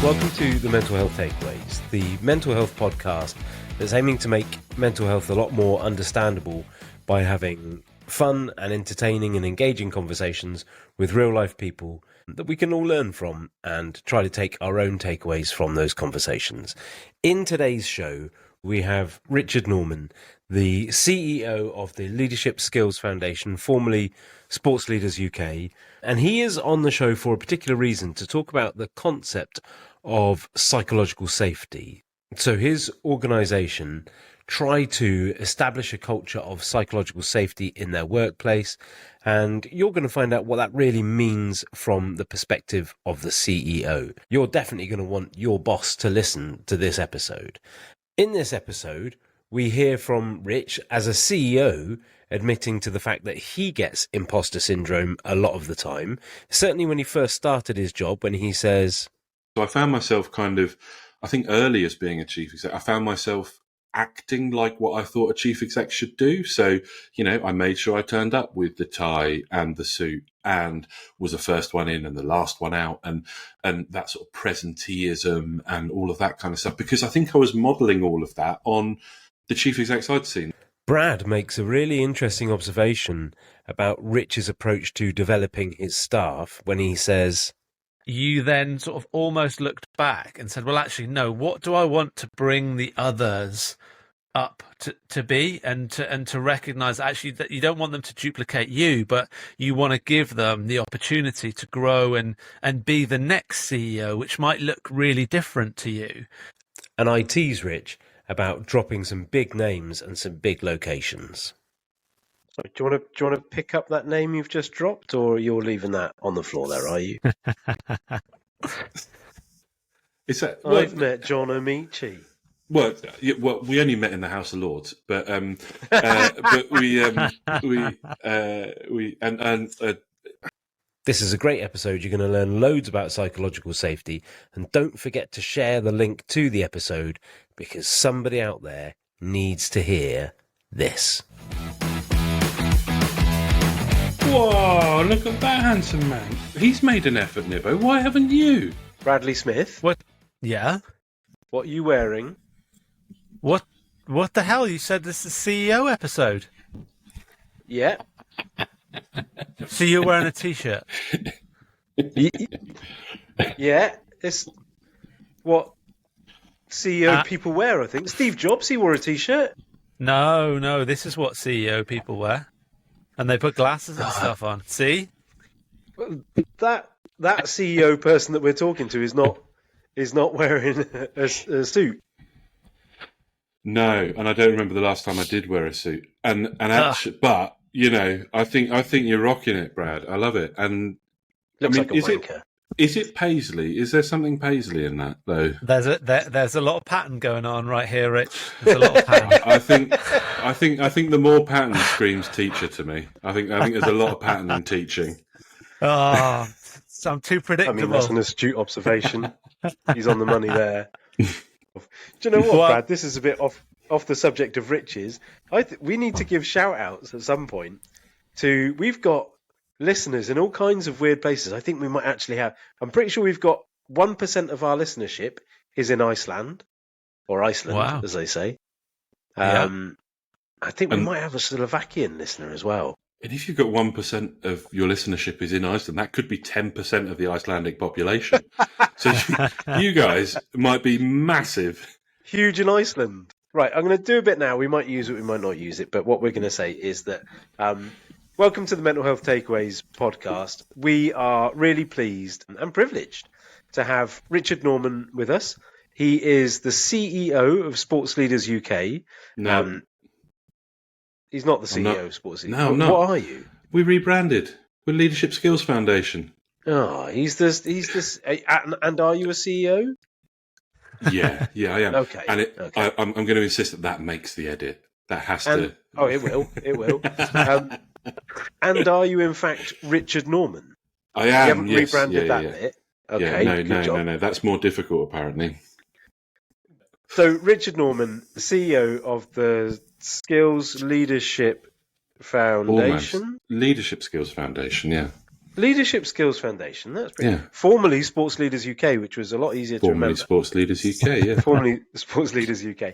Welcome to the Mental Health Takeaways, the mental health podcast that's aiming to make mental health a lot more understandable by having fun and entertaining and engaging conversations with real life people that we can all learn from and try to take our own takeaways from those conversations. In today's show, we have Richard Norman, the CEO of the Leadership Skills Foundation, formerly Sports Leaders UK, and he is on the show for a particular reason, to talk about the concept of psychological safety. So his organisation try to establish a culture of psychological safety in their workplace, and you're going to find out what that really means from the perspective of the CEO. You're definitely going to want your boss to listen to this episode. In this episode, we hear from Rich as a CEO admitting to the fact that he gets imposter syndrome a lot of the time. Certainly when he first started his job, when he says... So I found myself I think early as being a chief exec, I found myself acting like what I thought a chief exec should do. So, I made sure I turned up with the tie and the suit and was the first one in and the last one out, and that sort of presenteeism and all of that kind of stuff, because I think I was modelling all of that on the chief execs I'd seen. Brad makes a really interesting observation about Rich's approach to developing his staff when he says... You then sort of almost looked back and said, well, actually, no, what do I want to bring the others up to be, and to recognise actually that you don't want them to duplicate you, but you want to give them the opportunity to grow and be the next CEO, which might look really different to you. And I tease Rich about dropping some big names and some big locations. So do you want to pick up that name you've just dropped, or you're leaving that on the floor there, are you? I've met John Amici. Well, we only met in the House of Lords, but This is a great episode. You're going to learn loads about psychological safety, and don't forget to share the link to the episode, because somebody out there needs to hear this. Whoa, look at that handsome man. He's made an effort, Nibbo. Why haven't you? Bradley Smith. What? Yeah? What are you wearing? What the hell? You said this is a CEO episode. Yeah. So you're wearing a T-shirt? Yeah. It's what CEO people wear, I think. Steve Jobs, he wore a T-shirt. No, this is what CEO people wear. And they put glasses and stuff on. See? That CEO person that we're talking to is not wearing a suit. No, and I don't remember the last time I did wear a suit. And actually, but I think you're rocking it, Brad. I love it. And Looks like a wanker. Is it paisley? Is there something paisley in that though? There's a lot of pattern going on right here, Rich. There's a lot of pattern. I think the more pattern screams teacher to me. I think there's a lot of pattern in teaching. Oh, I'm too predictable. I mean, that's an astute observation. He's on the money there. Do you know what, Brad? This is a bit off the subject of riches. We need to give shout outs at some point to. We've got listeners in all kinds of weird places. I think we might actually have. I'm pretty sure we've got 1% of our listenership is in Iceland, or Iceland, wow, as they say. Yeah. I think we might have a Slovakian listener as well. And if you've got 1% of your listenership is in Iceland, that could be 10% of the Icelandic population. So you guys might be massive. Huge in Iceland. Right, I'm going to do a bit now. We might use it, we might not use it. But what we're going to say is that welcome to the Mental Health Takeaways podcast. We are really pleased and privileged to have Richard Norman with us. He is the CEO of Sports Leaders UK. No. He's not the CEO of Sports Leaders. No, I'm not. What are you? We rebranded. We're Leadership Skills Foundation. Oh, he's this. And are you a CEO? Yeah, I am. Okay. And okay. I'm going to insist that makes the edit. That has to. Oh, it will. It will. And are you, in fact, Richard Norman? I am. You haven't yes. rebranded that bit. Okay. No. That's more difficult, apparently. So, Richard Norman, CEO of the Skills Leadership Foundation. Almost. Leadership Skills Foundation, yeah. Leadership Skills Foundation. That's pretty. Yeah. Formerly Sports Leaders UK, which was a lot easier to Formerly remember. Sports Leaders UK, yeah. Formerly Sports Leaders UK.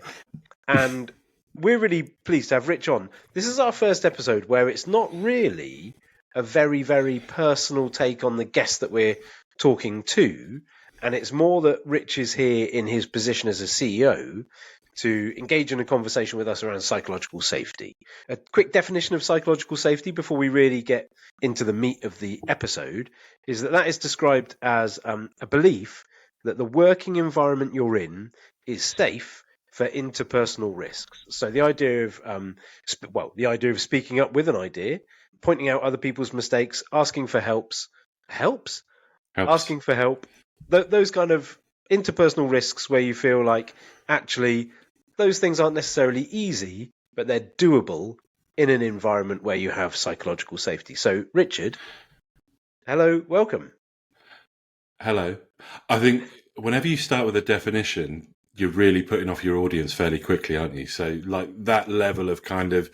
And we're really pleased to have Rich on. This is our first episode where it's not really a very, very personal take on the guest that we're talking to. And it's more that Rich is here in his position as a CEO to engage in a conversation with us around psychological safety. A quick definition of psychological safety before we really get into the meat of the episode is that is described as a belief that the working environment you're in is safe for interpersonal risks. So the idea of speaking up with an idea, pointing out other people's mistakes, asking for helps, asking for help, those kind of interpersonal risks where you feel like actually those things aren't necessarily easy, but they're doable in an environment where you have psychological safety. So, Richard, hello, welcome. Hello. I think whenever you start with a definition, you're really putting off your audience fairly quickly, aren't you? So, like, that level of kind of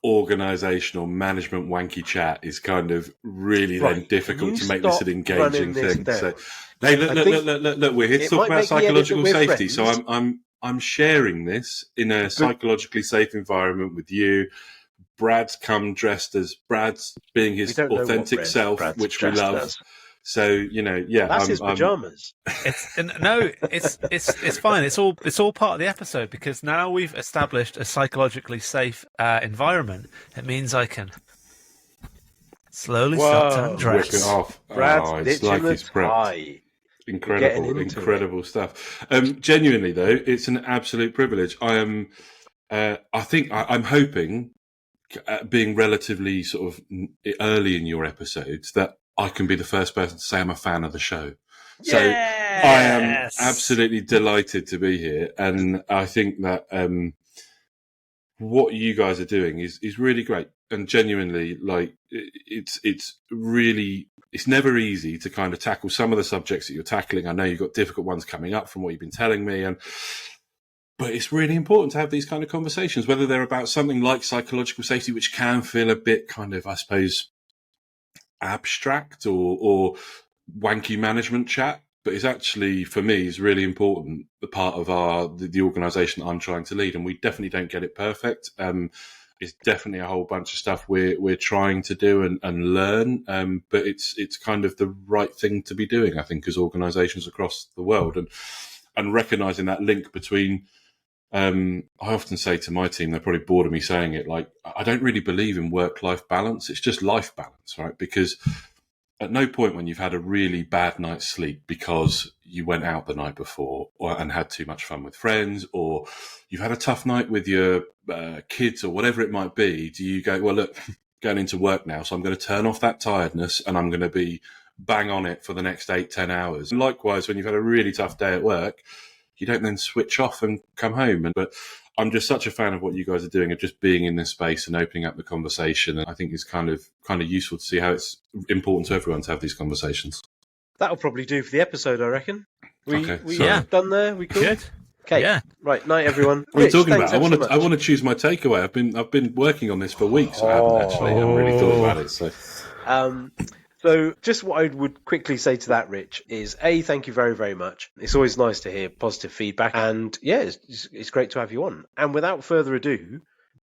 organizational management wanky chat is kind of really then difficult to make this an engaging thing. So, hey, look, we're here to talk about psychological safety. Friends. So I'm sharing this in a psychologically safe environment with you. Brad's come dressed as Brad's being his authentic self, which we love. As. So, you know, yeah, that's his pajamas. It's fine. It's all part of the episode because now we've established a psychologically safe environment. It means I can slowly start to undress. Whip it off. Brad's it's like he's prepped. Incredible stuff. Genuinely though, it's an absolute privilege. I'm hoping, being relatively sort of early in your episodes, that I can be the first person to say I'm a fan of the show. So yes! I am absolutely delighted to be here, and I think that what you guys are doing is really great, and genuinely, like, it's never easy to kind of tackle some of the subjects that you're tackling. I know you've got difficult ones coming up from what you've been telling me, but it's really important to have these kind of conversations, whether they're about something like psychological safety, which can feel a bit kind of, I suppose, abstract or wanky management chat, but it's actually, for me, is really important, the part of the organisation that I'm trying to lead, and we definitely don't get it perfect. It's definitely a whole bunch of stuff we're trying to do and learn, but it's kind of the right thing to be doing, I think, as organisations across the world, and recognising that link between. I often say to my team, they're probably bored of me saying it, like, I don't really believe in work-life balance. It's just life balance, right? Because at no point when you've had a really bad night's sleep because you went out the night before and had too much fun with friends, or you've had a tough night with your kids or whatever it might be, do you go, well, look, going into work now, so I'm going to turn off that tiredness and I'm going to be bang on it for the next 8-10 hours. And likewise, when you've had a really tough day at work, you don't then switch off and come home. But I'm just such a fan of what you guys are doing, of just being in this space and opening up the conversation. And I think it's kind of useful to see how it's important to everyone to have these conversations. That'll probably do for the episode, I reckon. We done there? We cool? Good. Okay. Yeah. Right. Night, everyone. What are you talking about? I want to choose my takeaway. I've been working on this for weeks. I haven't actually. I haven't really thought about it. So just what I would quickly say to that, Rich, is thank you very, very much. It's always nice to hear positive feedback, and yeah, it's great to have you on. And without further ado,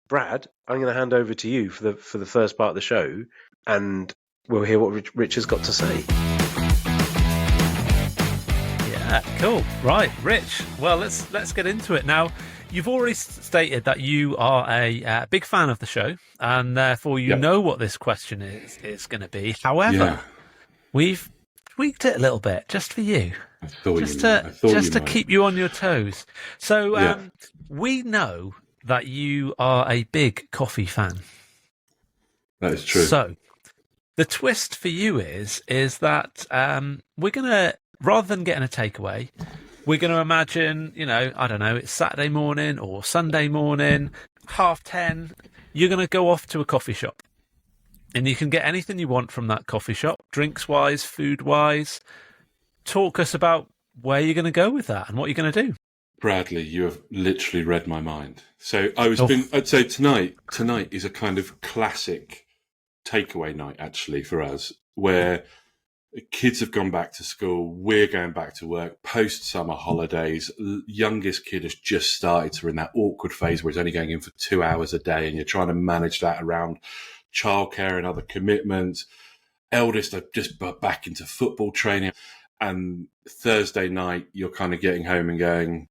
Brad, I'm going to hand over to you for the first part of the show, and we'll hear what Rich has got to say. Yeah, cool. Right, Rich. Well, let's get into it now. You've already stated that you are a big fan of the show, and therefore you know what this question is going to be. However, we've tweaked it a little bit just for you, just to keep you on your toes. So we know that you are a big coffee fan. That is true. So the twist for you is that we're going to, rather than getting a takeaway, we're going to imagine, I don't know, it's Saturday morning or Sunday morning, 10:30. You're going to go off to a coffee shop. And you can get anything you want from that coffee shop, drinks-wise, food-wise. Talk us about where you're going to go with that and what you're going to do. Bradley, you have literally read my mind. So I'd say tonight is a kind of classic takeaway night, actually, for us. where kids have gone back to school, we're going back to work, post-summer holidays, youngest kid has just started, so we're in that awkward phase where he's only going in for 2 hours a day, and you're trying to manage that around childcare and other commitments. Eldest are just back into football training, and Thursday night you're kind of getting home and going,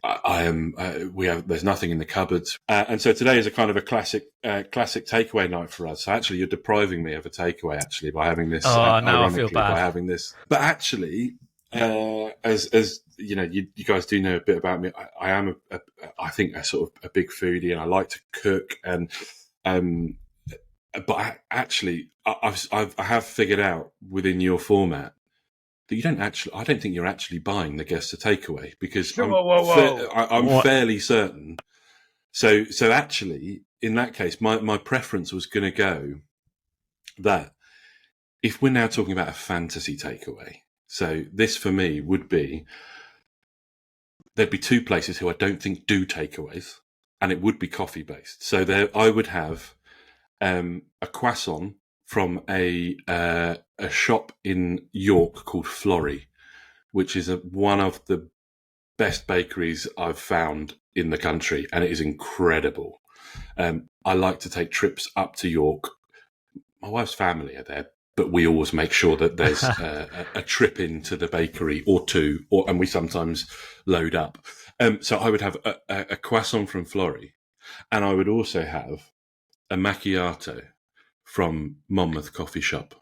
there's nothing in the cupboards. And so today is a kind of a classic takeaway night for us. So actually you're depriving me of a takeaway actually by having this, now I feel bad. by having this. But actually, as you know, you guys do know a bit about me. I am I think a sort of a big foodie, and I like to cook. And but I have figured out within your format that you don't actually. I don't think you're actually buying the guests a takeaway, because I'm fairly certain. So actually, in that case, my preference was going to go that if we're now talking about a fantasy takeaway, so this for me would be, there'd be two places who I don't think do takeaways, and it would be coffee based. So there, I would have a croissant from a shop in York called Florrie, which is one of the best bakeries I've found in the country, and it is incredible. I like to take trips up to York. My wife's family are there, but we always make sure that there's a trip into the bakery or two, and we sometimes load up. So I would have a croissant from Florrie, and I would also have a macchiato from Monmouth Coffee Shop.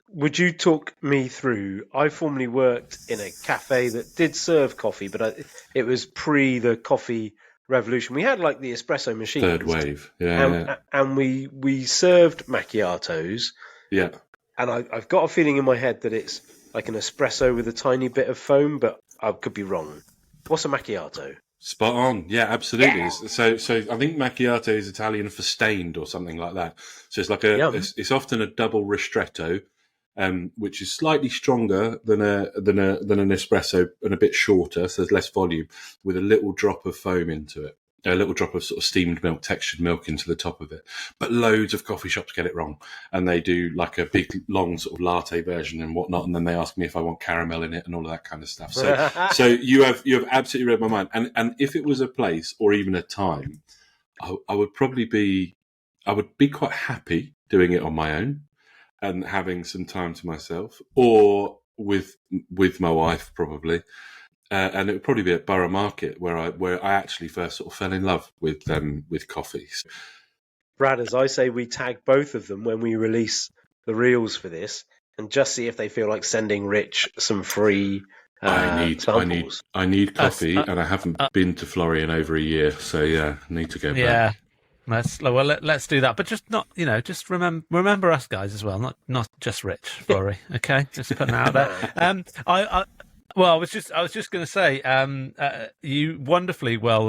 Would you talk me through? I formerly worked in a cafe that did serve coffee, but it was pre the coffee revolution. We had like the espresso machines. Third wave, and we served macchiatos. Yeah. And I've got a feeling in my head that it's like an espresso with a tiny bit of foam, but I could be wrong. What's a macchiato? Spot on. Yeah, absolutely. Yeah. So I think macchiato is Italian for stained or something like that. So it's like it's often a double ristretto, which is slightly stronger than an espresso and a bit shorter, so there's less volume, with a little drop of foam into it. A little drop of sort of steamed milk, textured milk into the top of it. But loads of coffee shops get it wrong, and they do like a big, long sort of latte version and whatnot, and then they ask me if I want caramel in it and all of that kind of stuff. So you have absolutely read my mind. And if it was a place or even a time, I would be quite happy doing it on my own and having some time to myself, or with my wife probably. And it would probably be at Borough Market where I actually first sort of fell in love with coffee. Brad, as I say, we tag both of them when we release the reels for this, and just see if they feel like sending Rich some free samples. I need coffee, and I haven't been to Florrie in over a year, so yeah, I need to go back. Yeah. Let's do that, but just not, just remember us guys as well, not just Rich Florrie. Okay, just putting it out there. I was just going to say, you wonderfully well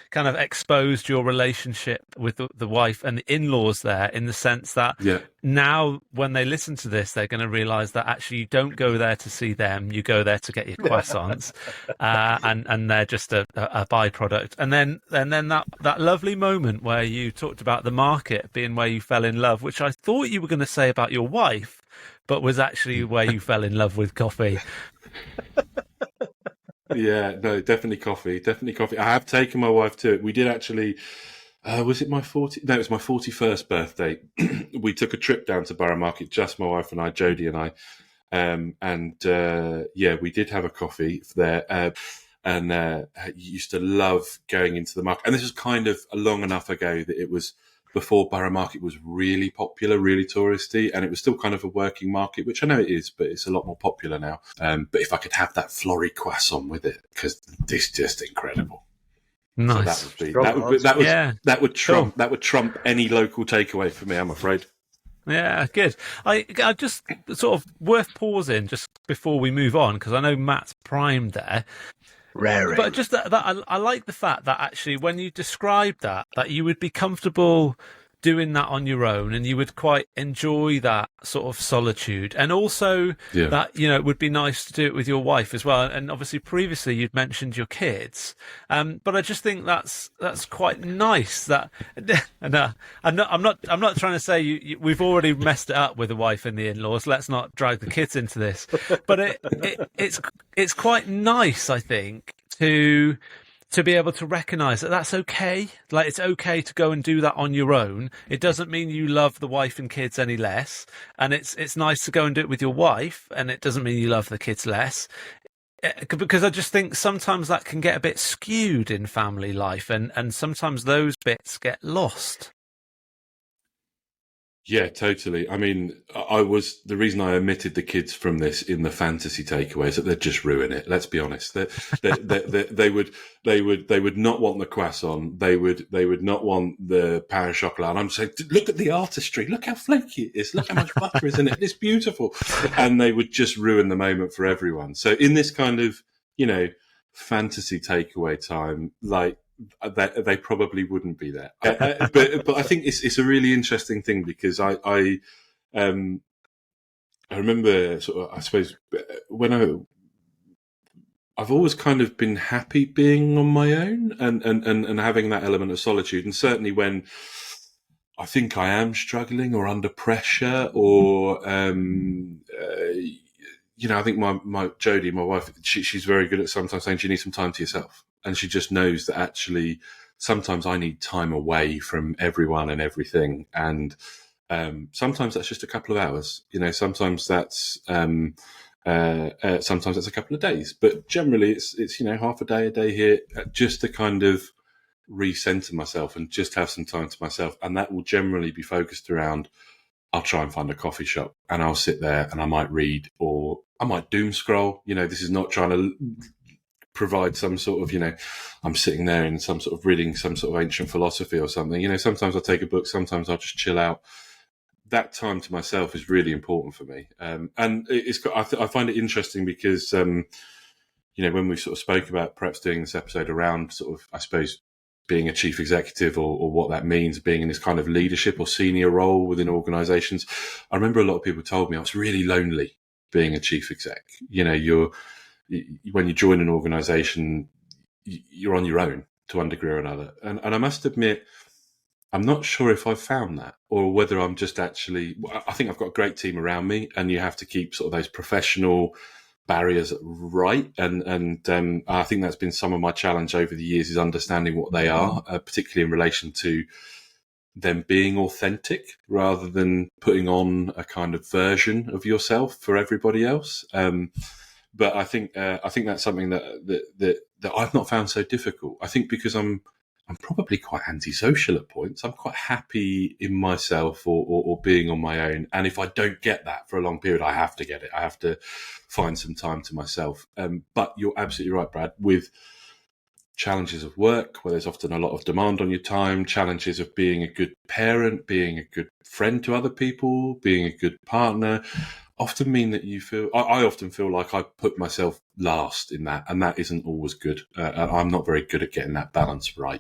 kind of exposed your relationship with the wife and the in-laws there, in the sense that now when they listen to this, they're going to realise that actually you don't go there to see them, you go there to get your croissants, and they're just a byproduct. And then that lovely moment where you talked about the market being where you fell in love, which I thought you were going to say about your wife, but was actually where you fell in love with coffee. Yeah, no, definitely coffee. I have taken my wife to it. We did actually, was it my 40? No, it was my 41st birthday. We took a trip down to Borough Market, just my wife and I, Jodie and I. We did have a coffee there. And used to love going into the market. And this was kind of long enough ago that it was before Borough Market was really popular, really touristy, and it was still kind of a working market, which I know it is, but it's a lot more popular now. But if I could have that Florrie croissant with it, because it's just incredible. Nice. So that would trump any local takeaway for me, I'm afraid. Yeah, good. I just sort of worth pausing just before we move on, because I know Matt's primed there. Raring. But just that I like the fact that actually when you described that you would be comfortable doing that on your own, and you would quite enjoy that sort of solitude, and also that, you know, it would be nice to do it with your wife as well. And obviously previously you'd mentioned your kids, but I just think that's quite nice. That and I'm not trying to say we've already messed it up with the wife and the in-laws. Let's not drag the kids into this, but it's quite nice, I think, to be able to recognize that that's okay. Like, it's okay to go and do that on your own. It doesn't mean you love the wife and kids any less. And it's nice to go and do it with your wife, and it doesn't mean you love the kids less. Because I just think sometimes that can get a bit skewed in family life, and sometimes those bits get lost. Yeah, totally. I mean, the reason I omitted the kids from this in the fantasy takeaway is that they'd just ruin it. Let's be honest. They would not want the croissant. They would not want the pain au chocolat. And I'm saying, look at the artistry. Look how flaky it is. Look how much butter is in it. It's beautiful. And they would just ruin the moment for everyone. So in this kind of, you know, fantasy takeaway time, like, they probably wouldn't be there. But I think it's a really interesting thing, because I remember sort of, I suppose, when I've always kind of been happy being on my own and having that element of solitude. And certainly when I think I am struggling or under pressure, or you know, I think my Jodie, my wife, she's very good at sometimes saying you need some time to yourself. And she just knows that actually sometimes I need time away from everyone and everything. And sometimes that's just a couple of hours. You know, sometimes that's sometimes that's a couple of days. But generally it's you know, half a day here, just to kind of recenter myself and just have some time to myself. And that will generally be focused around, I'll try and find a coffee shop and I'll sit there and I might read, or I might doom scroll. You know, this is not trying to provide some sort of, you know, I'm sitting there in some sort of reading some sort of ancient philosophy or something. You know, sometimes I'll take a book, sometimes I'll just chill out. That time to myself is really important for me. And I find it interesting because, you know, when we sort of spoke about perhaps doing this episode around sort of, I suppose, being a chief executive or what that means, being in this kind of leadership or senior role within organizations, I remember a lot of people told me I was really lonely being a chief exec. You know, when you join an organization, you're on your own to one degree or another. And I must admit, I'm not sure if I've found that, or whether I'm just actually, I think I've got a great team around me, and you have to keep sort of those professional barriers right. And I think that's been some of my challenge over the years, is understanding what they are, particularly in relation to them being authentic rather than putting on a kind of version of yourself for everybody else. But I think that's something that I've not found so difficult. I think because I'm probably quite antisocial at points. I'm quite happy in myself or being on my own. And if I don't get that for a long period, I have to get it. I have to find some time to myself. But you're absolutely right, Brad, with challenges of work, where there's often a lot of demand on your time, challenges of being a good parent, being a good friend to other people, being a good partner, often mean that you feel, I often feel like I put myself last in that, and that isn't always good. I'm not very good at getting that balance right.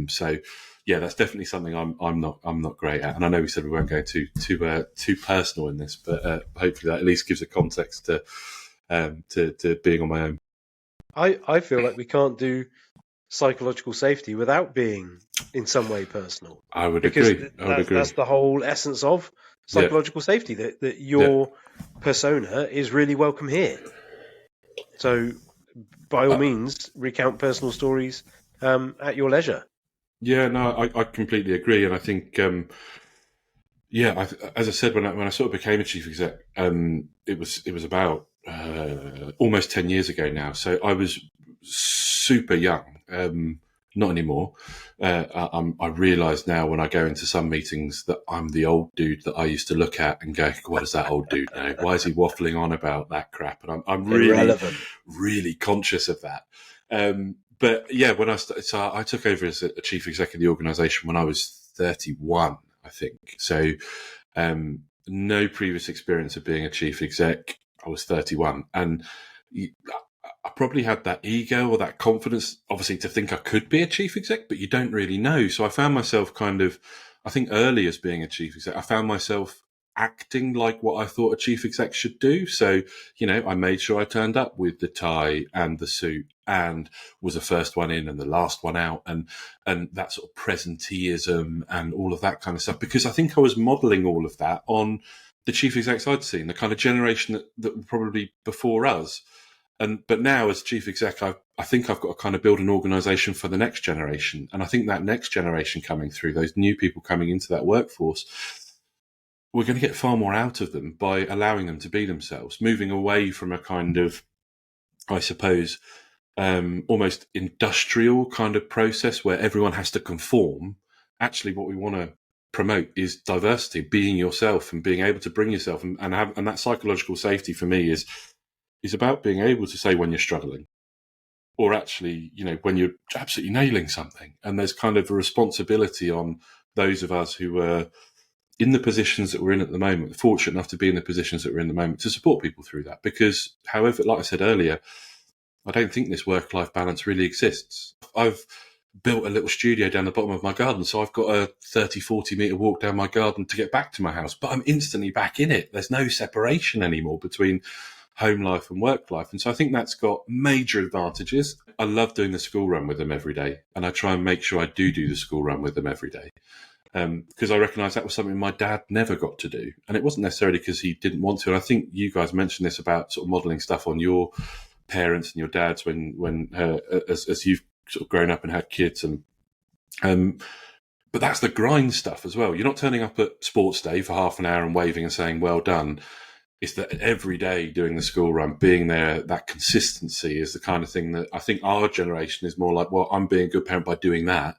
So yeah, that's definitely something I'm not great at. And I know we said we weren't going too personal in this, but hopefully that at least gives a context to being on my own. I feel like we can't do psychological safety without being in some way personal. I would because agree. That's the whole essence of psychological safety, that your persona is really welcome here. So by all means, recount personal stories at your leisure. Yeah, no, I completely agree. And I think, as I said, when I sort of became a chief exec, it was about almost 10 years ago now. So I was super young. Not anymore. I realise now when I go into some meetings that I'm the old dude that I used to look at and go, what is that old dude know? Why is he waffling on about that crap? And I'm really, really conscious of that. But yeah, when I took over as a chief exec of the organisation when I was 31, I think. So no previous experience of being a chief exec. I was 31, and I probably had that ego or that confidence, obviously, to think I could be a chief exec, but you don't really know. So I found myself kind of I think early as being a chief exec, I found myself acting like what I thought a chief exec should do. So, I made sure I turned up with the tie and the suit and was the first one in and the last one out, and that sort of presenteeism and all of that kind of stuff, because I think I was modelling all of that on the chief execs I'd seen, the kind of generation that were probably before us. But now as chief exec, I think I've got to kind of build an organisation for the next generation. And I think that next generation coming through, those new people coming into that workforce, we're going to get far more out of them by allowing them to be themselves, moving away from a kind of, I suppose, almost industrial kind of process where everyone has to conform. Actually, what we want to promote is diversity, being yourself and being able to bring yourself, and that psychological safety for me is about being able to say when you're struggling, or actually, when you're absolutely nailing something. And there's kind of a responsibility on those of us who are in the positions that we're in at the moment, fortunate enough to be in the positions that we're in at the moment, to support people through that. Because, however, like I said earlier, I don't think this work-life balance really exists. I've built a little studio down the bottom of my garden, so I've got a 30, 40 metre walk down my garden to get back to my house, but I'm instantly back in it. There's no separation anymore between home life and work life. And so I think that's got major advantages. I love doing the school run with them every day, and I try and make sure I do the school run with them every day. Because I recognise that was something my dad never got to do. And it wasn't necessarily because he didn't want to. And I think you guys mentioned this about sort of modelling stuff on your parents and your dads as you've sort of grown up and had kids. But that's the grind stuff as well. You're not turning up at sports day for half an hour and waving and saying, well done. It's that every day doing the school run, being there, that consistency is the kind of thing that I think our generation is more like, well, I'm being a good parent by doing that.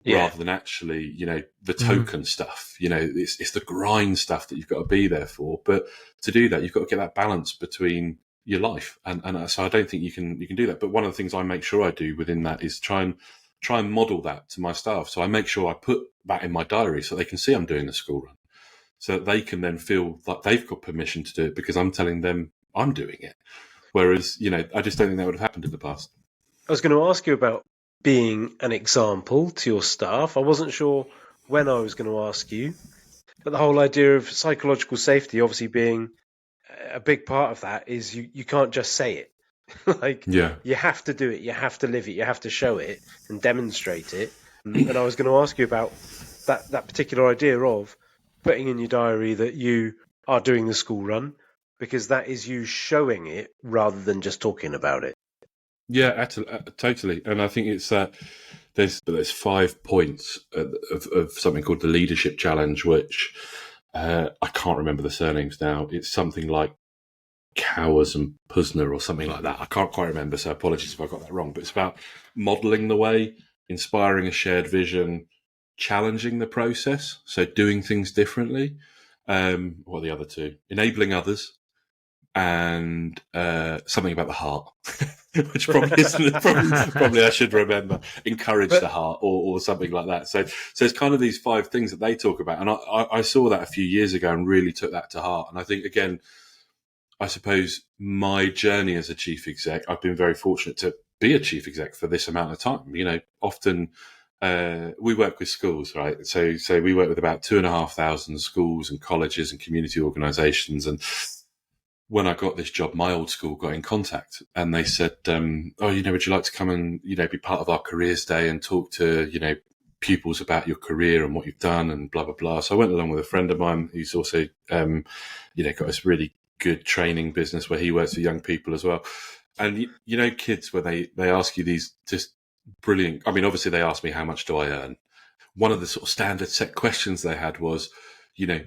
Yeah. Rather than actually, the token stuff. It's the grind stuff that you've got to be there for. But to do that, you've got to get that balance between your life, and so I don't think you can do that. But one of the things I make sure I do within that is try and model that to my staff. So I make sure I put that in my diary so they can see I'm doing the school run, so that they can then feel like they've got permission to do it because I'm telling them I'm doing it. Whereas, I just don't think that would have happened in the past. I was going to ask you about being an example to your staff. I wasn't sure when I was going to ask you, but the whole idea of psychological safety obviously being a big part of that is you can't just say it. You have to do it, you have to live it, you have to show it and demonstrate it. And I was going to ask you about that particular idea of putting in your diary that you are doing the school run, because that is you showing it rather than just talking about it. Yeah, totally. And I think it's that there's 5 points of something called the Leadership Challenge, which I can't remember the surnames now. It's something like Cowers and Pusner or something like that. I can't quite remember, so apologies if I got that wrong. But it's about modelling the way, inspiring a shared vision, challenging the process, so doing things differently. What are the other two? Enabling others, and something about the heart, which probably isn't. Probably I should remember. Encourage the heart, or something like that. So it's kind of these 5 things that they talk about, and I saw that a few years ago and really took that to heart. And I think, again, I suppose my journey as a chief exec, I've been very fortunate to be a chief exec for this amount of time. Often we work with schools, right? So we work with about 2,500 schools and colleges and community organisations. And when I got this job, my old school got in contact and they said, would you like to come and, be part of our careers day and talk to, pupils about your career and what you've done and blah, blah, blah. So I went along with a friend of mine who's also, got this really good training business where he works with young people as well. And, kids, when they ask you these just brilliant, obviously they asked me, how much do I earn? One of the sort of standard set questions they had was,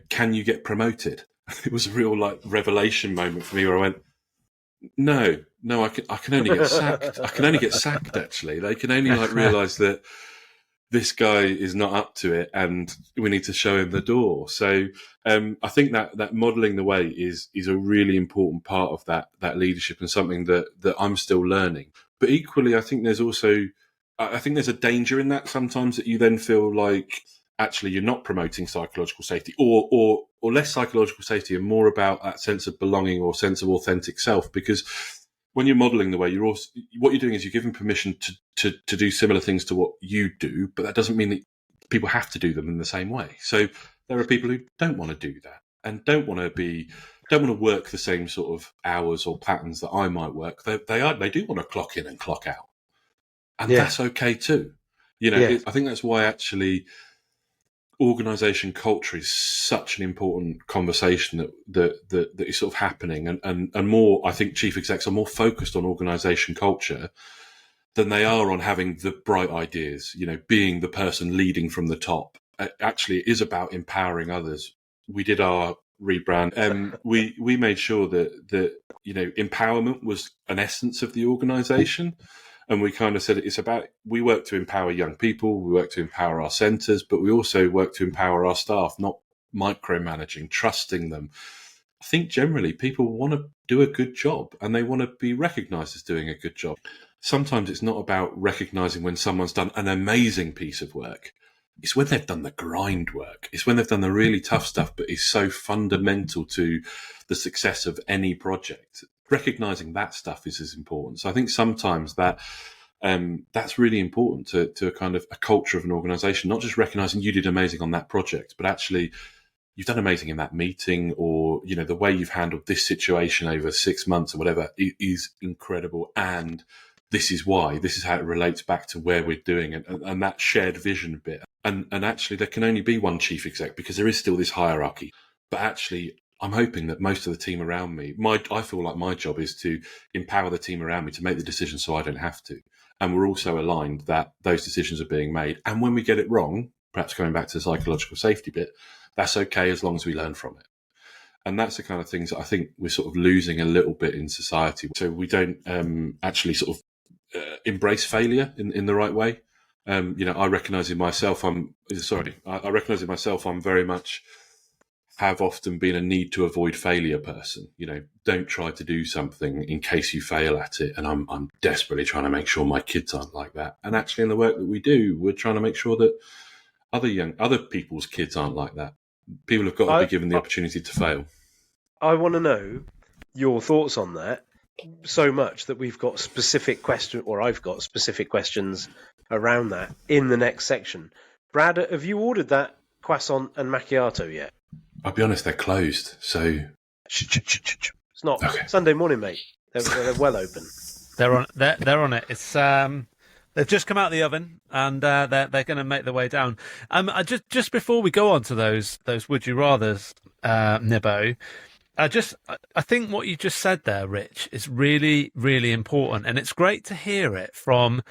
can you get promoted? It was a real revelation moment for me where I went, no, I can only get sacked. I can only get sacked, actually. They can only realise that this guy is not up to it and we need to show him the door. So I think that modelling the way is a really important part of that leadership, and something that I'm still learning. But equally, I think there's a danger in that sometimes, that you then feel like actually you're not promoting psychological safety or less psychological safety and more about that sense of belonging or sense of authentic self. Because when you're modelling the way, what you're doing is you're giving permission to do similar things to what you do, but that doesn't mean that people have to do them in the same way. So there are people who don't want to do that and don't want to work the same sort of hours or patterns that I might work. They do want to clock in and clock out, and that's okay too. I think that's why actually organisation culture is such an important conversation that is sort of happening, and more. I think chief execs are more focused on organisation culture than they are on having the bright ideas. Being the person leading from the top. Actually, it is about empowering others. We did our rebrand. We made sure that empowerment was an essence of the organisation. And we kind of said it's about, we work to empower young people, we work to empower our centres, but we also work to empower our staff, not micromanaging, trusting them. I think generally people want to do a good job and they want to be recognised as doing a good job. Sometimes it's not about recognising when someone's done an amazing piece of work. It's when they've done the grind work. It's when they've done the really tough stuff, but is so fundamental to the success of any project. Recognising that stuff is as important. So I think sometimes that's really important to a kind of a culture of an organisation, not just recognising you did amazing on that project, but actually you've done amazing in that meeting, or, the way you've handled this situation over 6 months or whatever is incredible. And this is why, this is how it relates back to where we're doing it, and that shared vision bit. And actually there can only be one chief exec because there is still this hierarchy. But actually, I'm hoping that most of the team around me, I feel like my job is to empower the team around me to make the decisions so I don't have to. And we're also aligned that those decisions are being made. And when we get it wrong, perhaps going back to the psychological safety bit, that's okay as long as we learn from it. And that's the kind of things that I think we're sort of losing a little bit in society. So we don't actually sort of embrace failure in the right way. I recognise in myself, I'm very much have often been a need to avoid failure person. Don't try to do something in case you fail at it. And I'm desperately trying to make sure my kids aren't like that. And actually in the work that we do, we're trying to make sure that other people's kids aren't like that. People have got to be given the opportunity to fail. I want to know your thoughts on that so much that we've got I've got specific questions around that in the next section. Brad, have you ordered that croissant and macchiato yet? I'll be honest, they're closed, so... It's not okay. Sunday morning, mate. They're well open. They're on it. It's they've just come out of the oven, and they're going to make their way down. Just before we go on to those would you rather's, Nibbo, I think what you just said there, Rich, is really, really important, and it's great to hear it from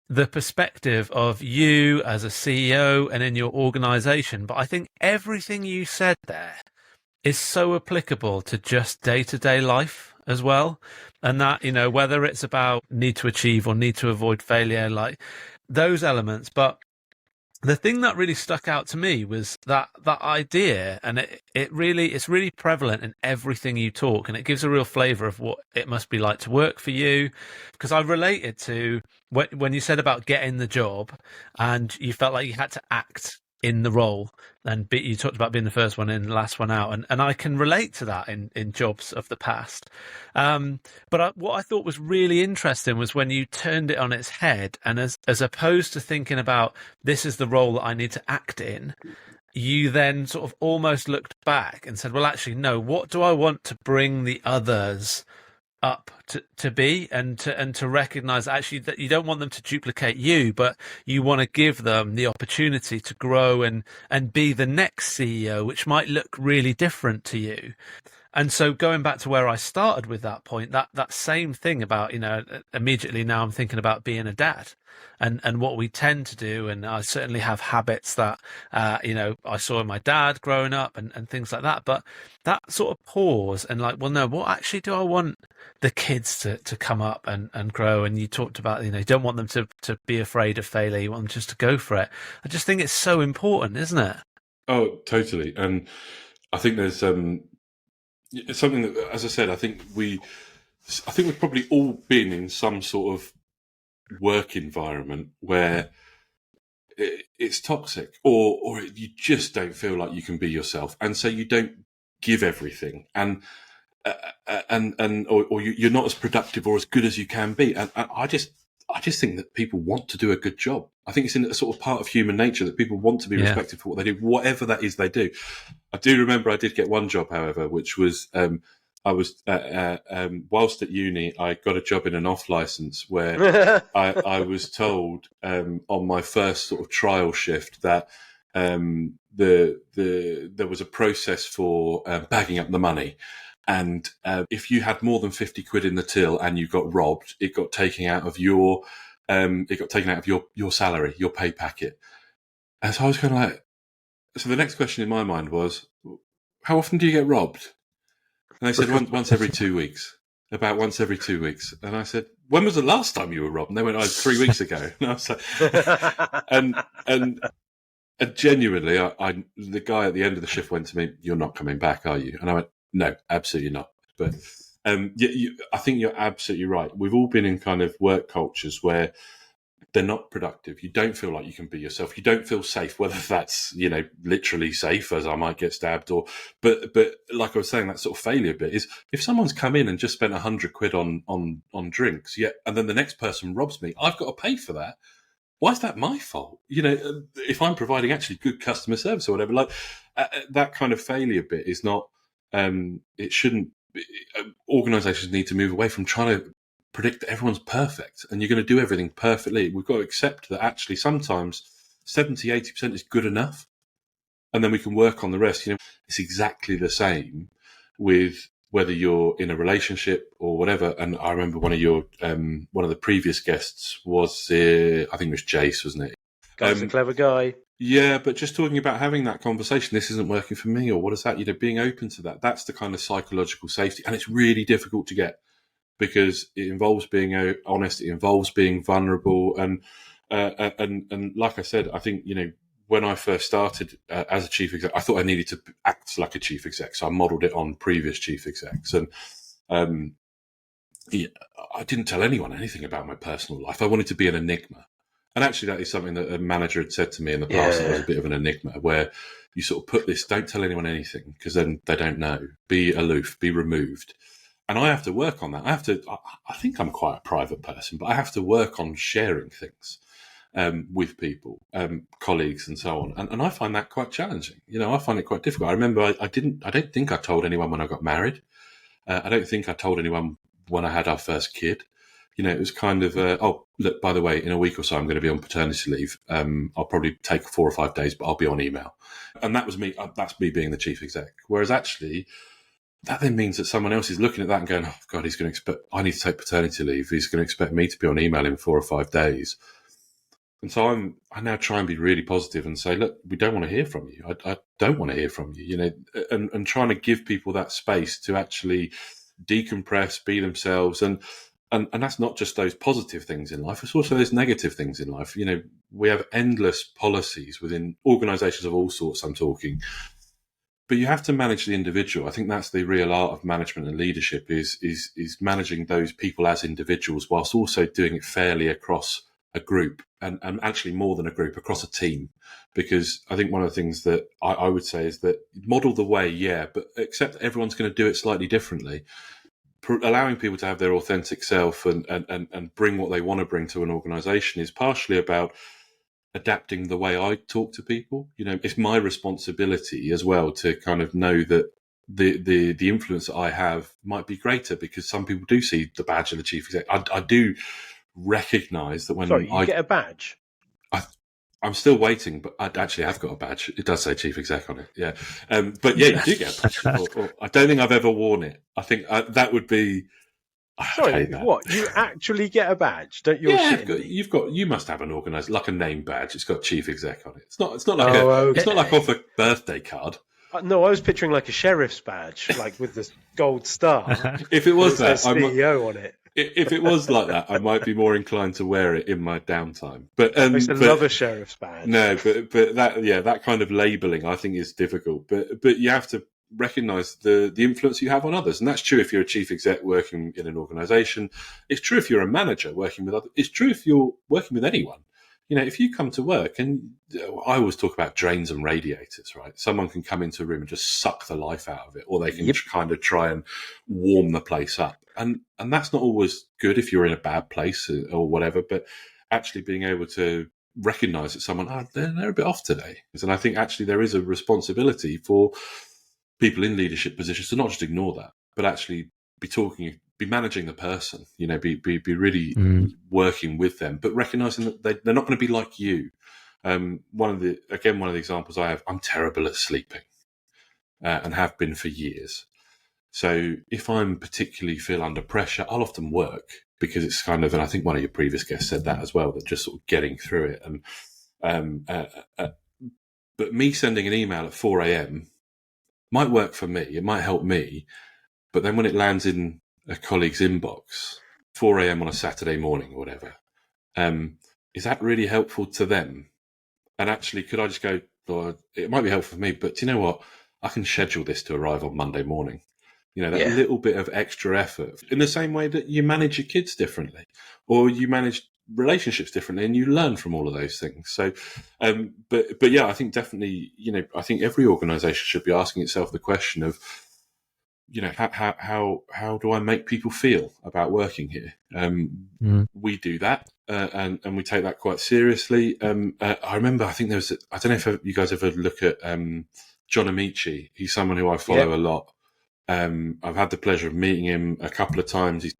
the perspective of you as a CEO and in your organisation. But I think everything you said there is so applicable to just day-to-day life as well. And that, whether it's about need to achieve or need to avoid failure, like those elements. But the thing that really stuck out to me was that idea, and it's really prevalent in everything you talk, and it gives a real flavour of what it must be like to work for you. Because I related to when you said about getting the job, and you felt like you had to act in the role, and you talked about being the first one in, the last one out, and I can relate to that in jobs of the past. But what I thought was really interesting was when you turned it on its head, and as opposed to thinking about this is the role that I need to act in, you then sort of almost looked back and said, well, actually, no, what do I want to bring the others up to be, and to recognize actually that you don't want them to duplicate you, but you want to give them the opportunity to grow and be the next CEO, which might look really different to you. And so going back to where I started with that point, that same thing about, immediately now I'm thinking about being a dad and what we tend to do. And I certainly have habits that, I saw in my dad growing up and things like that. But that sort of pause and like, well, no, what actually do I want the kids to come up and grow? And you talked about, you don't want them to be afraid of failure. You want them just to go for it. I just think it's so important, isn't it? Oh, totally. And I think there's, it's something that, as I said, I think we've probably all been in some sort of work environment where it's toxic, or you just don't feel like you can be yourself, and so you don't give everything, and you're not as productive or as good as you can be. And I I just think that people want to do a good job. I think it's in a sort of part of human nature that people want to be respected for what they do, whatever that is they do. I do remember I did get one job, however, which was I was whilst at uni, I got a job in an off license where I was told on my first sort of trial shift that there was a process for bagging up the money. And if you had more than 50 quid in the till and you got robbed, it got taken out of your salary, your pay packet. And so I was kind of like, so the next question in my mind was, how often do you get robbed? And they said once every 2 weeks, about once every 2 weeks. And I said, when was the last time you were robbed? And they went, 3 weeks ago. And I was like, and genuinely, the guy at the end of the shift went to me, "You're not coming back, are you?" And I went, "No, absolutely not." But I think you're absolutely right. We've all been in kind of work cultures where they're not productive. You don't feel like you can be yourself. You don't feel safe, whether that's, literally safe, as I might get stabbed, but like I was saying, that sort of failure bit is if someone's come in and just spent 100 quid on drinks, and then the next person robs me, I've got to pay for that. Why is that my fault? If I'm providing actually good customer service or whatever, that kind of failure bit is not. It shouldn't. Organisations need to move away from trying to predict that everyone's perfect and you're going to do everything perfectly. We've got to accept that actually sometimes 70-80% is good enough, and then we can work on the rest. It's exactly the same with whether you're in a relationship or whatever. And I remember one of the previous guests was, I think it was Jace, wasn't it? Guy's a clever guy. Yeah, but just talking about having that conversation, this isn't working for me, or what is that? Being open to that. That's the kind of psychological safety. And it's really difficult to get because it involves being honest. It involves being vulnerable. And like I said, I think, when I first started as a chief exec, I thought I needed to act like a chief exec. So I modelled it on previous chief execs. And I didn't tell anyone anything about my personal life. I wanted to be an enigma. And actually, that is something that a manager had said to me in the past. That was a bit of an enigma, where you sort of put this, don't tell anyone anything, because then they don't know. Be aloof, be removed. And I have to work on that. I think I'm quite a private person, but I have to work on sharing things with people, colleagues and so on. And I find that quite challenging. I find it quite difficult. I remember I don't think I told anyone when I got married. I don't think I told anyone when I had our first kid. It was kind of, look, by the way, in a week or so, I'm going to be on paternity leave. I'll probably take 4 or 5 days, but I'll be on email. And that was me. That's me being the chief exec. Whereas actually, that then means that someone else is looking at that and going, oh, God, he's going to expect, I need to take paternity leave. He's going to expect me to be on email in 4 or 5 days. And so I now try and be really positive and say, look, we don't want to hear from you. I don't want to hear from you, and trying to give people that space to actually decompress, be themselves. And that's not just those positive things in life. It's also those negative things in life. We have endless policies within organisations of all sorts, I'm talking. But you have to manage the individual. I think that's the real art of management and leadership is managing those people as individuals whilst also doing it fairly across a group and actually more than a group, across a team. Because I think one of the things that I would say is that model the way, but accept that everyone's going to do it slightly differently. Allowing people to have their authentic self and bring what they want to bring to an organisation is partially about adapting the way I talk to people. It's my responsibility as well to kind of know that the influence that I have might be greater, because some people do see the badge of the chief exec. I do recognise that when you get a badge. I'm still waiting, but I actually have got a badge. It does say chief exec on it. Yeah. But yeah, you do get a badge. or I don't think I've ever worn it. I think that would be. Sorry, what? You actually get a badge? Don't you? Yeah, you must have an organised, like a name badge. It's got chief exec on it. It's not like it's not like off a birthday card. No, I was picturing like a sheriff's badge, like with the gold star. If it was that, CEO on it. If it was like that, I might be more inclined to wear it in my downtime. But I used to love a sheriff's badge. No, but that kind of labelling I think is difficult. But you have to recognise the influence you have on others, and that's true if you're a chief exec working in an organisation. It's true if you're a manager working with others. It's true if you're working with anyone. If you come to work, and I always talk about drains and radiators, right? Someone can come into a room and just suck the life out of it, or they can kind of try and warm the place up. and that's not always good if you're in a bad place or whatever. But actually being able to recognise that someone, they're a bit off today, and I think actually there is a responsibility for people in leadership positions to not just ignore that, but actually be managing the person. Be really working with them, but recognising that they're not going to be like you. One of the examples I have, I'm terrible at sleeping, and have been for years. So if I'm particularly feel under pressure, I'll often work, because it's kind of, and I think one of your previous guests said that as well, that just sort of getting through it. And but me sending an email at 4 a.m. might work for me. It might help me, but then when it lands in a colleague's inbox, 4 a.m. on a Saturday morning or whatever, is that really helpful to them? And actually, could I just go, it might be helpful for me, but do you know what? I can schedule this to arrive on Monday morning. That little bit of extra effort, in the same way that you manage your kids differently, or you manage relationships differently, and you learn from all of those things. So, but yeah, I think definitely, I think every organisation should be asking itself the question of, how do I make people feel about working here? We do that, and we take that quite seriously. I remember, I think I don't know if you guys ever look at John Amici. He's someone who I follow a lot. I've had the pleasure of meeting him a couple of times. He's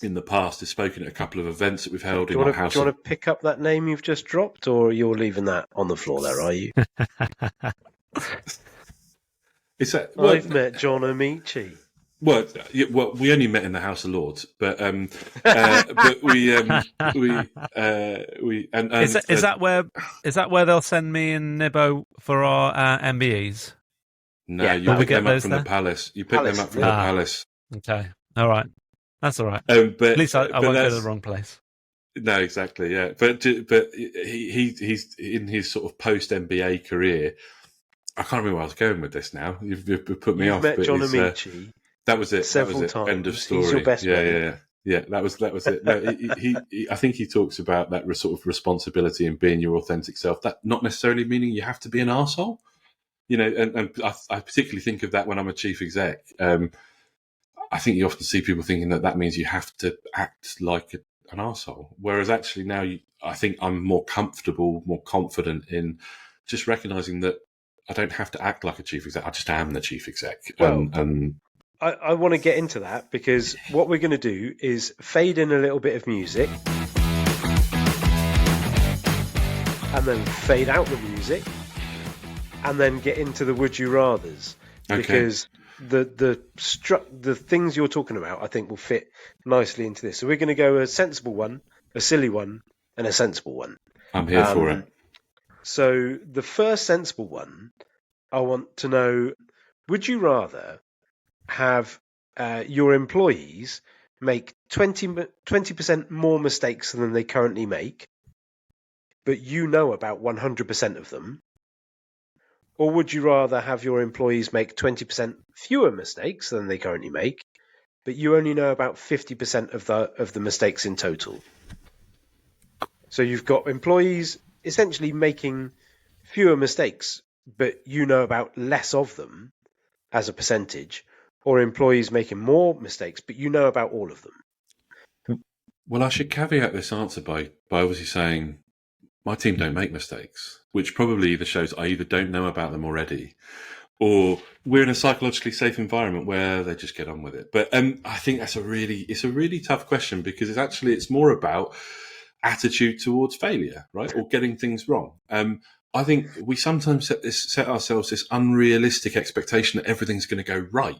in the past has spoken at a couple of events that we've held in our house. Do you want to pick up that name you've just dropped, or you're leaving that on the floor there, are you? I've met John Amici. Well, we only met in the House of Lords, but we is that where they'll send me and Nibbo for our MBEs? No, you pick them up from the Palace. You pick them up from the Palace. Okay, all right, that's all right. But at least I won't go to the wrong place. No, exactly, yeah. But he's in his sort of post MBA career. I can't remember where I was going with this now. You've put me off. You've met John Amici. That was it. Several times. End of story. He's your best yeah. That was it. No, he I think he talks about that sort of responsibility and being your authentic self. That not necessarily meaning you have to be an arsehole. And I particularly think of that when I'm a chief exec. I think you often see people thinking that means you have to act like an arsehole. Whereas actually now I think I'm more comfortable, more confident in just recognising that I don't have to act like a chief exec. I just am the chief exec. Well, I want to get into that, because what we're going to do is fade in a little bit of music and then fade out the music and then get into the would you rathers. Okay. Because the things you're talking about, I think, will fit nicely into this. So we're going to go a sensible one, a silly one, and a sensible one. I'm here for it. So the first sensible one, I want to know, would you rather have your employees make 20% more mistakes than they currently make, but you know about 100% of them? Or would you rather have your employees make 20% fewer mistakes than they currently make, but you only know about 50% of the mistakes in total? So you've got employees essentially making fewer mistakes, but you know about less of them as a percentage, or employees making more mistakes, but you know about all of them. Well, I should caveat this answer by obviously saying my team don't make mistakes, which probably either shows I either don't know about them already, or we're in a psychologically safe environment where they just get on with it. But I think it's a really tough question, because it's more about attitude towards failure, right, or getting things wrong. I think we sometimes set ourselves this unrealistic expectation that everything's going to go right.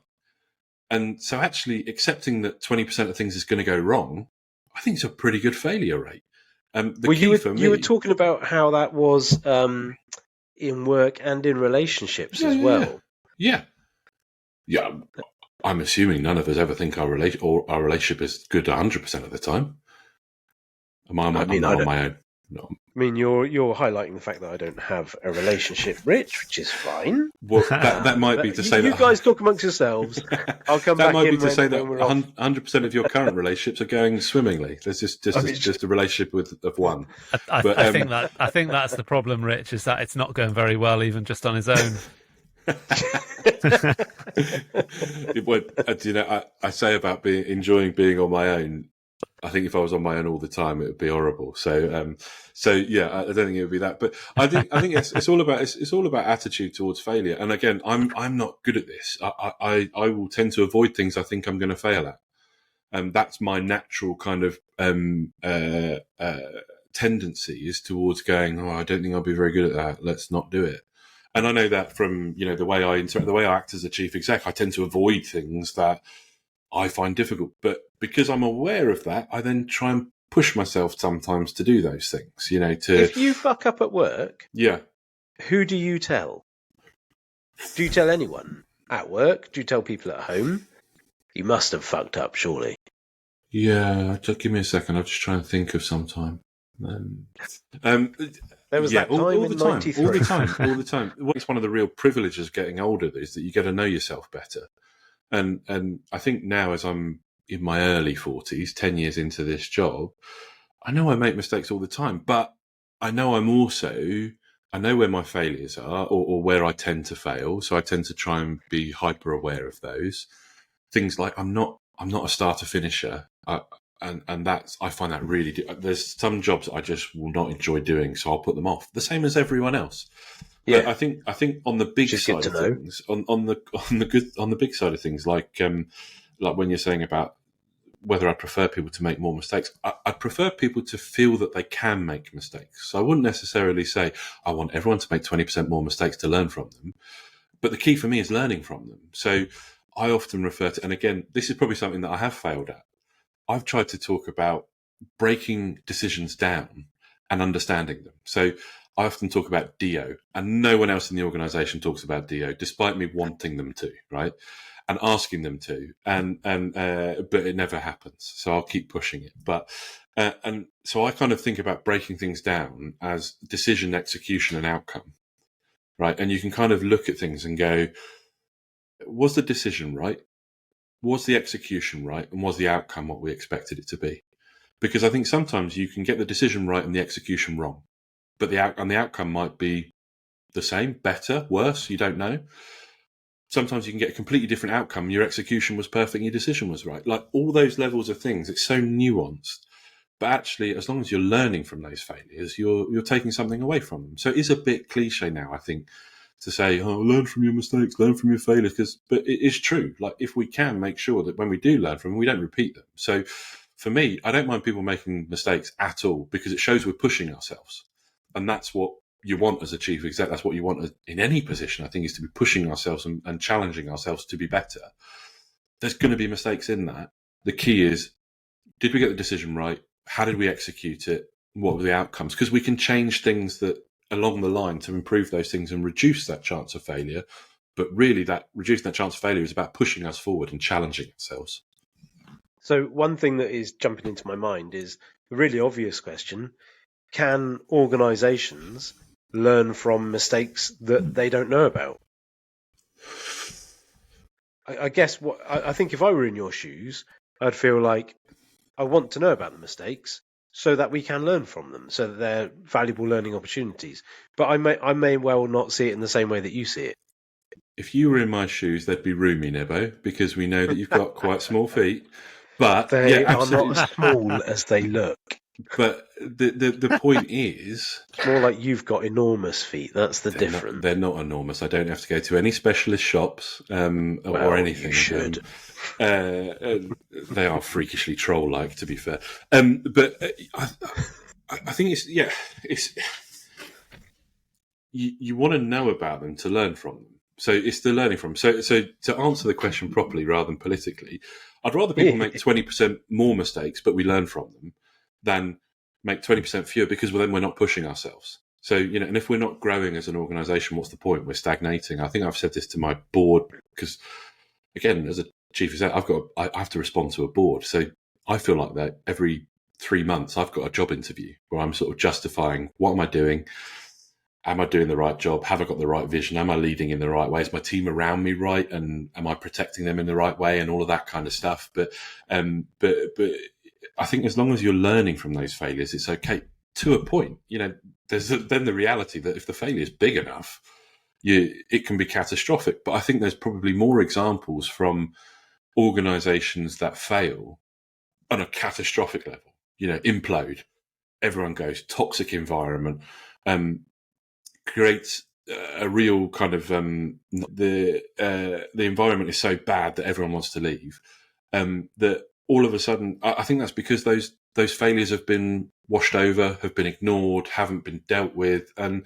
And so actually accepting that 20% of things is going to go wrong, I think it's a pretty good failure rate. You were talking about how that was in work and in relationships as well. Yeah. I'm assuming none of us ever think our relationship is good 100% of the time. Am I on my own? No. I mean, you're highlighting the fact that I don't have a relationship, Rich, which is fine. Well, that might be to say you that guys talk amongst yourselves. I'll come back in. That might be to say that 100% of your current relationships are going swimmingly. There's just a relationship of one. I think that's the problem, Rich, is that it's not going very well, even just on his own. I say about enjoying being on my own. I think if I was on my own all the time, it would be horrible. So yeah, I don't think it would be that. But I think it's all about attitude towards failure. And again, I'm not good at this. I will tend to avoid things I think I'm going to fail at. And that's my natural kind of tendency is towards going, oh, I don't think I'll be very good at that. Let's not do it. And I know that from the way I interact, the way I act as a chief exec, I tend to avoid things that I find difficult. But because I'm aware of that, I then try and push myself sometimes to do those things. If you fuck up at work, yeah, who do you tell? Do you tell anyone at work? Do you tell people at home? You must have fucked up, surely. Yeah, just give me a second. I'll just try and think of some time. There was that time all in the time, 93. all the time. It's one of the real privileges of getting older is that you get to know yourself better. And I think now, as I'm in my early 40s, 10 years into this job, I know I make mistakes all the time, but I know I know where my failures are or where I tend to fail. So I tend to try and be hyper aware of those things. Like I'm not a starter finisher. And that's, I find that really, there's some jobs that I just will not enjoy doing. So I'll put them off, the same as everyone else. Yeah. But I think on the big side of things, on the big side of things, like when you're saying about whether I prefer people to make more mistakes, I prefer people to feel that they can make mistakes. So I wouldn't necessarily say I want everyone to make 20% more mistakes to learn from them. But the key for me is learning from them. So I often refer to, and again, this is probably something that I have failed at. I've tried to talk about breaking decisions down and understanding them. So I often talk about DO, and no one else in the organisation talks about DO, despite me wanting them to, right? And asking them to, but it never happens. So I'll keep pushing it. But and so I kind of think about breaking things down as decision, execution, and outcome, right? And you can kind of look at things and go, was the decision right? Was the execution right? And was the outcome what we expected it to be? Because I think sometimes you can get the decision right and the execution wrong, but the outcome might be the same, better, worse. You don't know. Sometimes you can get a completely different outcome. Your execution was perfect and your decision was right. Like all those levels of things, it's so nuanced. But actually, as long as you're learning from those failures, you're taking something away from them. So it is a bit cliche now, I think, to say, oh, learn from your mistakes, learn from your failures, but it is true. Like if we can make sure that when we do learn from them, we don't repeat them. So for me, I don't mind people making mistakes at all because it shows we're pushing ourselves. And that's what you want as a chief exec. That's what you want in any position, I think, is to be pushing ourselves and challenging ourselves to be better. There's going to be mistakes in that. The key is, did we get the decision right? How did we execute it? What were the outcomes? Because we can change things that along the line to improve those things and reduce that chance of failure. But really, that reducing that chance of failure is about pushing us forward and challenging ourselves. So one thing that is jumping into my mind is the really obvious question: can organisations learn from mistakes that they don't know about? I guess I think if I were in your shoes, I'd feel like I want to know about the mistakes so that we can learn from them, so that they're valuable learning opportunities. But I may well not see it in the same way that you see it. If you were in my shoes, they'd be roomy, Nebo, because we know that you've got quite small feet. But they are not as small as they look. But the point is, it's more like you've got enormous feet. That's the difference. They're not enormous. I don't have to go to any specialist shops or anything. You should. They are freakishly troll-like, to be fair. But I think it's you want to know about them to learn from them. So it's the learning from. So to answer the question properly, rather than politically, I'd rather people make 20% more mistakes, but we learn from them, than make 20% fewer, because then we're not pushing ourselves. So, and if we're not growing as an organisation, what's the point? We're stagnating. I think I've said this to my board because, again, as a chief exec, I have to respond to a board. So I feel like that every 3 months I've got a job interview where I'm sort of justifying, what am I doing? Am I doing the right job? Have I got the right vision? Am I leading in the right way? Is my team around me right? And am I protecting them in the right way? And all of that kind of stuff. But I think as long as you're learning from those failures, it's okay to a point. There's then the reality that if the failure is big enough, it can be catastrophic. But I think there's probably more examples from organisations that fail on a catastrophic level, implode, everyone goes, toxic environment, creates a real kind of the environment is so bad that everyone wants to leave. That all of a sudden, I think that's because those failures have been washed over, have been ignored, haven't been dealt with, and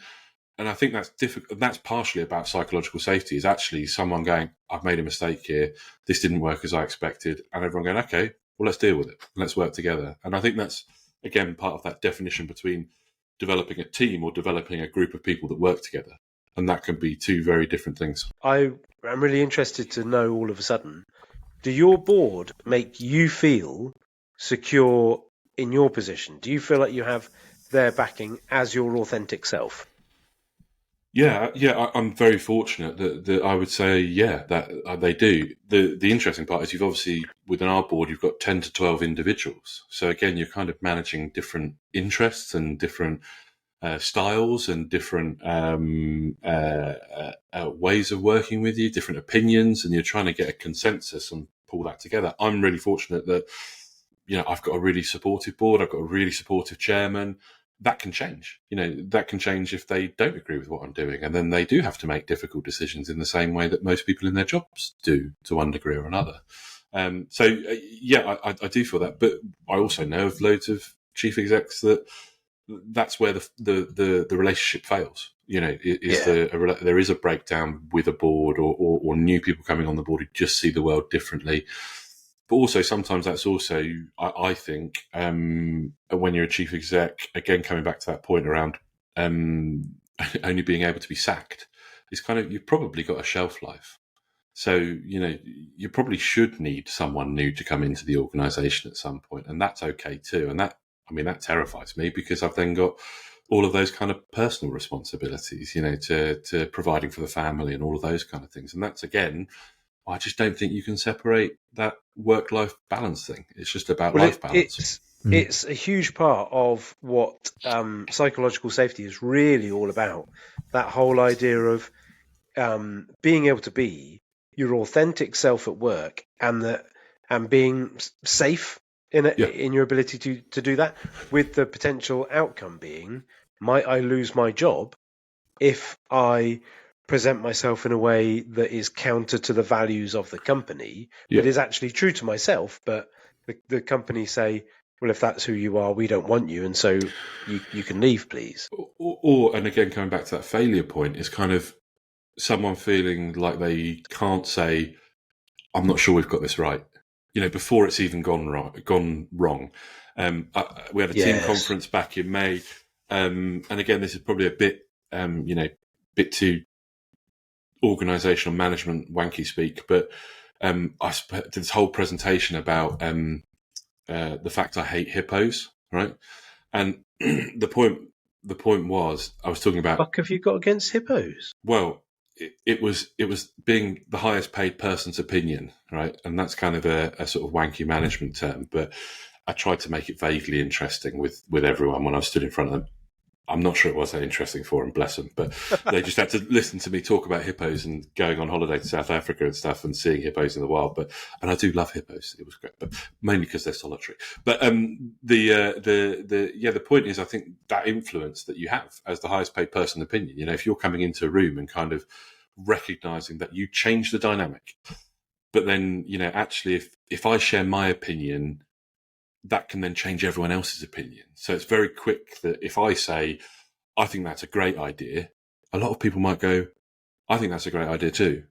I think that's difficult. That's partially about psychological safety. Is actually someone going, "I've made a mistake here. This didn't work as I expected," and everyone going, "Okay, well, let's deal with it. Let's work together." And I think that's again part of that definition between developing a team or developing a group of people that work together. And that can be two very different things. I'm really interested to know all of a sudden, do your board make you feel secure in your position? Do you feel like you have their backing as your authentic self? Yeah, I'm very fortunate that I would say, that they do. The interesting part is you've obviously, within our board, you've got 10 to 12 individuals. So again, you're kind of managing different interests and different styles and different ways of working with you, different opinions, and you're trying to get a consensus and pull that together. I'm really fortunate that, I've got a really supportive board. I've got a really supportive chairman. That can change. That can change if they don't agree with what I'm doing. And then they do have to make difficult decisions in the same way that most people in their jobs do to one degree or another. I do feel that. But I also know of loads of chief execs that's where the relationship fails. There is a breakdown with a board or new people coming on the board who just see the world differently. But also sometimes that's also, I think, when you're a chief exec, again, coming back to that point around only being able to be sacked, is kind of, you've probably got a shelf life. So, you probably should need someone new to come into the organisation at some point, and that's okay too. And that terrifies me because I've then got all of those kind of personal responsibilities, to providing for the family and all of those kind of things. And that's, again, I just don't think you can separate that work-life balance thing. It's just about life balance. It's a huge part of what psychological safety is really all about. That whole idea of being able to be your authentic self at work and being safe in your ability to do that, with the potential outcome being, might I lose my job if I present myself in a way that is counter to the values of the company, but is actually true to myself, but the company say, well, if that's who you are, we don't want you, and so you can leave, please. Or and again, coming back to that failure point, is kind of someone feeling like they can't say, I'm not sure we've got this right, before it's even gone wrong. We had a team conference back in May, and again, this is probably a bit, bit too organisational management wanky speak, but I did this whole presentation about the fact I hate hippos, right? And the point was, I was talking about, what have you got against hippos? Well, it was being the highest paid person's opinion, right? And that's kind of a sort of wanky management term, but I tried to make it vaguely interesting with everyone when I stood in front of them. I'm not sure it was that interesting for them, bless them, but they just had to listen to me talk about hippos and going on holiday to South Africa and stuff and seeing hippos in the wild. And I do love hippos. It was great, but mainly because they're solitary. But the point is, I think that influence that you have as the highest paid person opinion, if you're coming into a room and kind of recognizing that you change the dynamic, but then, actually if I share my opinion, that can then change everyone else's opinion. So it's very quick that if I say, I think that's a great idea, a lot of people might go, I think that's a great idea too.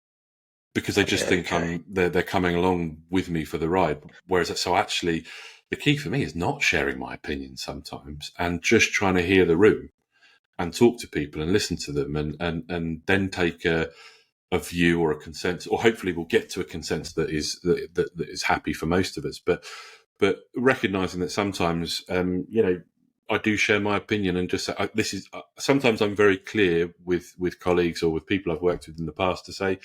Because they just think they're coming along with me for the ride. Whereas, so actually, the key for me is not sharing my opinion sometimes and just trying to hear the room and talk to people and listen to them and then take a view or a consensus, or hopefully we'll get to a consensus that is happy for most of us. But recognizing that sometimes, I do share my opinion and just say, sometimes I'm very clear with colleagues or with people I've worked with in the past to say,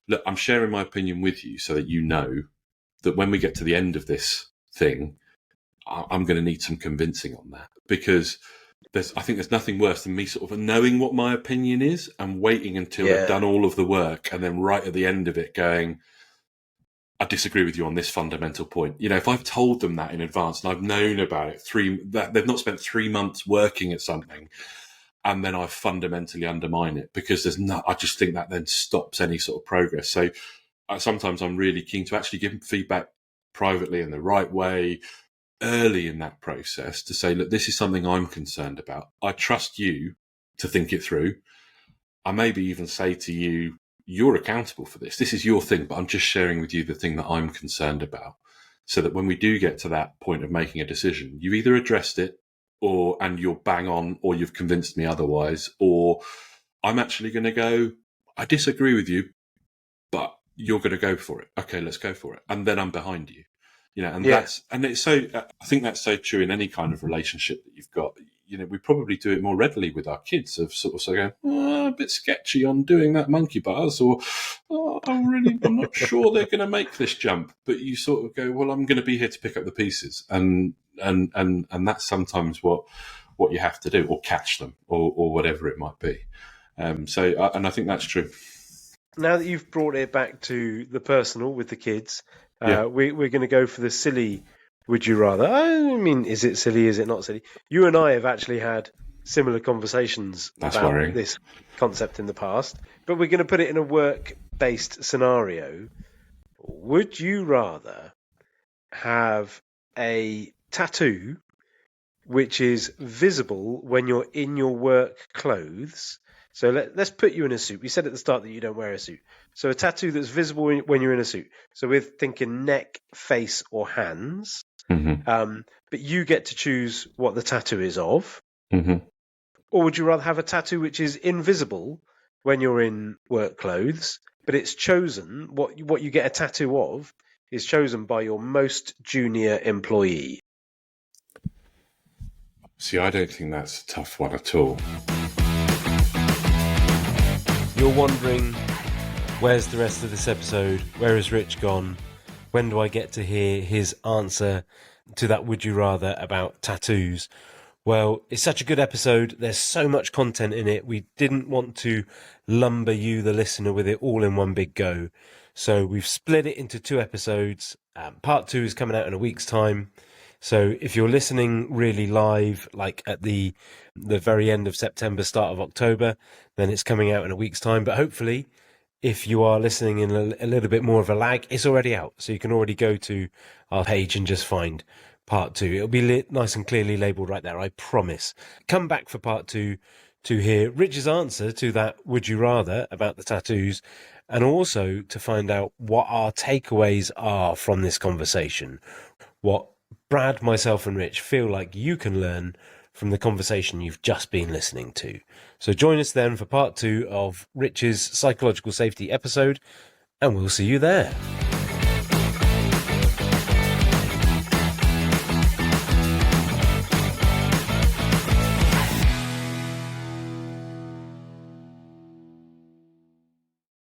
look, I'm sharing my opinion with you so that you know that when we get to the end of this thing, I'm going to need some convincing on that, because I think there's nothing worse than me sort of knowing what my opinion is and waiting until I've done all of the work, and then right at the end of it going, I disagree with you on this fundamental point. If I've told them that in advance and I've known about it, that they've not spent 3 months working at something, and then I fundamentally undermine it because I just think that then stops any sort of progress. So sometimes I'm really keen to actually give them feedback privately in the right way, early in that process, to say, look, this is something I'm concerned about. I trust you to think it through. I maybe even say to you, you're accountable for this. This is your thing, but I'm just sharing with you the thing that I'm concerned about, so that when we do get to that point of making a decision, you've either addressed it and you're bang on, or you've convinced me otherwise, or I'm actually going to go, I disagree with you, but you're going to go for it. Okay, let's go for it. And then I'm behind you. It's so, I think that's so true in any kind of relationship that you've got. We probably do it more readily with our kids, of sort of going, a bit sketchy on doing that monkey bars, or I'm not sure they're going to make this jump. But you sort of go, well, I'm going to be here to pick up the pieces, and that's sometimes what you have to do, or catch them, or whatever it might be. I think that's true. Now that you've brought it back to the personal with the kids, we're going to go for the silly would you rather. I mean, is it silly? Is it not silly? You and I have actually had similar conversations about this concept in the past, but we're going to put it in a work-based scenario. Would you rather have a tattoo which is visible when you're in your work clothes? So let's put you in a suit. We said at the start that you don't wear a suit. So a tattoo that's visible when you're in a suit. So we're thinking neck, face, or hands. Mm-hmm. But you get to choose what the tattoo is of. Mm-hmm. Or would you rather have a tattoo which is invisible when you're in work clothes, but it's chosen, what you get a tattoo of is chosen by your most junior employee? See, I don't think that's a tough one at all. You're wondering, where's the rest of this episode? Where has Rich gone? When do I get to hear his answer to that would you rather about tattoos? Well, it's such a good episode. There's so much content in it. We didn't want to lumber you, the listener, with it all in one big go. So we've split it into 2 episodes. Part 2 is coming out in a week's time. So if you're listening really live, like at the very end of September, start of October, then it's coming out in a week's time. But hopefully, if you are listening in a little bit more of a lag, it's already out. So you can already go to our page and just find part 2. It'll be nice and clearly labelled right there, I promise. Come back for part 2 to hear Rich's answer to that would you rather about the tattoos, and also to find out what our takeaways are from this conversation, what Brad, myself and Rich feel like you can learn from the conversation you've just been listening to. So join us then for part 2 of Rich's psychological safety episode, and we'll see you there.